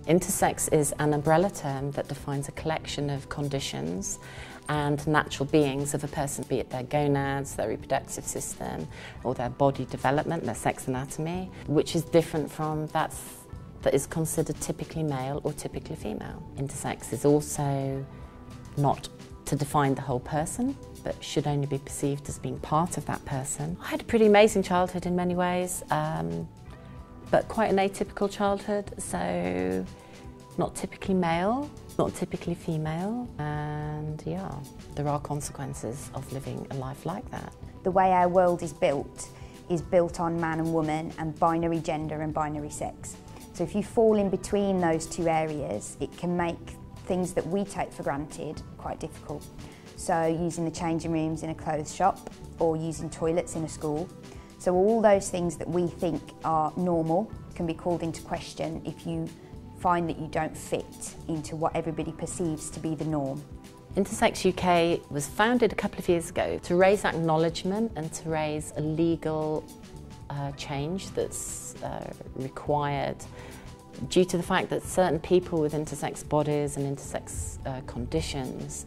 Intersex is an umbrella term that defines a collection of conditions and natural beings of a person, be it their gonads, their reproductive system, or their body development, their sex anatomy, which is different from that is considered typically male or typically female. Intersex is also not to define the whole person, but should only be perceived as being part of that person. I had a pretty amazing childhood in many ways, but quite an atypical childhood, so not typically male, not typically female, and yeah, there are consequences of living a life like that. The way our world is built on man and woman and binary gender and binary sex. So if you fall in between those two areas, it can make things that we take for granted quite difficult. So using the changing rooms in a clothes shop or using toilets in a school. So all those things that we think are normal can be called into question if you find that you don't fit into what everybody perceives to be the norm. Intersex UK was founded a couple of years ago to raise acknowledgement and to raise a legal change that's required due to the fact that certain people with intersex bodies and intersex conditions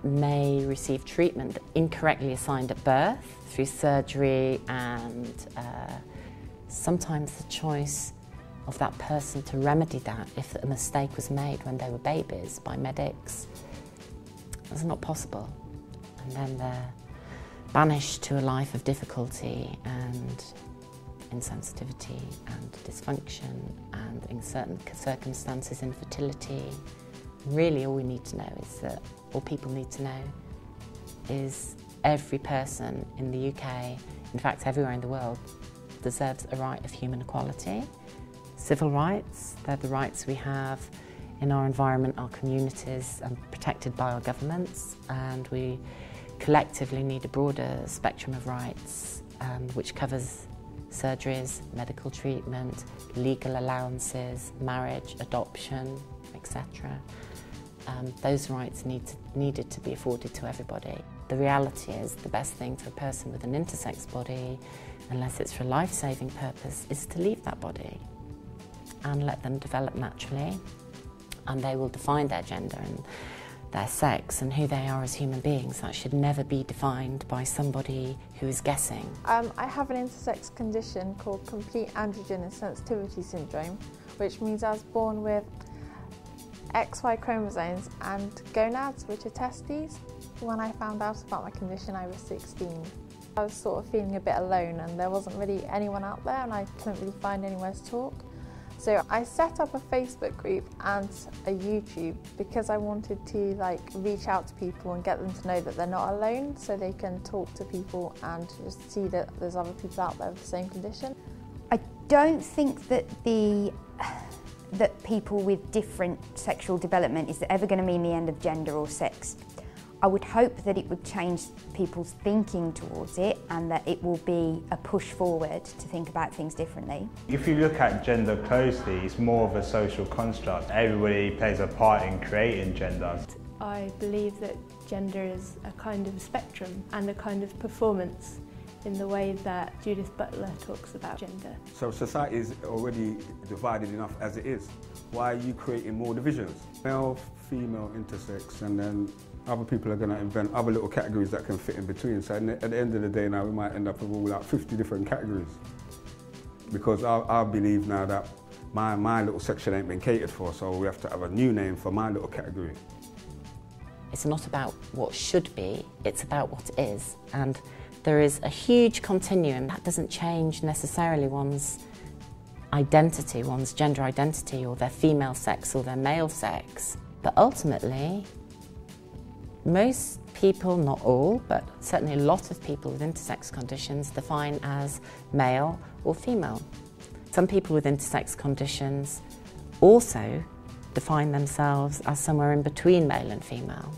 may receive treatment incorrectly assigned at birth through surgery and sometimes the choice of that person to remedy that if a mistake was made when they were babies by medics. That's not possible. And then they're banished to a life of difficulty and insensitivity and dysfunction and in certain circumstances infertility. Really all we need to know is that, all people need to know is every person in the UK, in fact everywhere in the world, deserves a right of human equality. Civil rights, they're the rights we have in our environment, our communities, and protected by our governments, and we collectively need a broader spectrum of rights which covers surgeries, medical treatment, legal allowances, marriage, adoption, etc. Those rights needed to be afforded to everybody. The reality is the best thing for a person with an intersex body, unless it's for a life-saving purpose, is to leave that body and let them develop naturally, and they will define their gender and their sex and who they are as human beings. That should never be defined by somebody who is guessing. I have an intersex condition called complete androgen insensitivity syndrome, which means I was born with XY chromosomes and gonads, which are testes. When I found out about my condition, I was 16. I was sort of feeling a bit alone and there wasn't really anyone out there and I couldn't really find anywhere to talk. So I set up a Facebook group and a YouTube because I wanted to reach out to people and get them to know that they're not alone, so they can talk to people and just see that there's other people out there with the same condition. I don't think that that people with different sexual development is ever going to mean the end of gender or sex. I would hope that it would change people's thinking towards it and that it will be a push forward to think about things differently. If you look at gender closely, it's more of a social construct. Everybody plays a part in creating gender. I believe that gender is a kind of spectrum and a kind of performance in the way that Judith Butler talks about gender. So society is already divided enough as it is. Why are you creating more divisions? Male, female, intersex, and then other people are going to invent other little categories that can fit in between. So at the end of the day now, we might end up with all 50 different categories. Because I believe now that my little section ain't been catered for, so we have to have a new name for my little category. It's not about what should be, it's about what is. And there is a huge continuum. That doesn't change necessarily one's identity, one's gender identity, or their female sex or their male sex. But ultimately, most people, not all, but certainly a lot of people with intersex conditions define as male or female. Some people with intersex conditions also define themselves as somewhere in between male and female.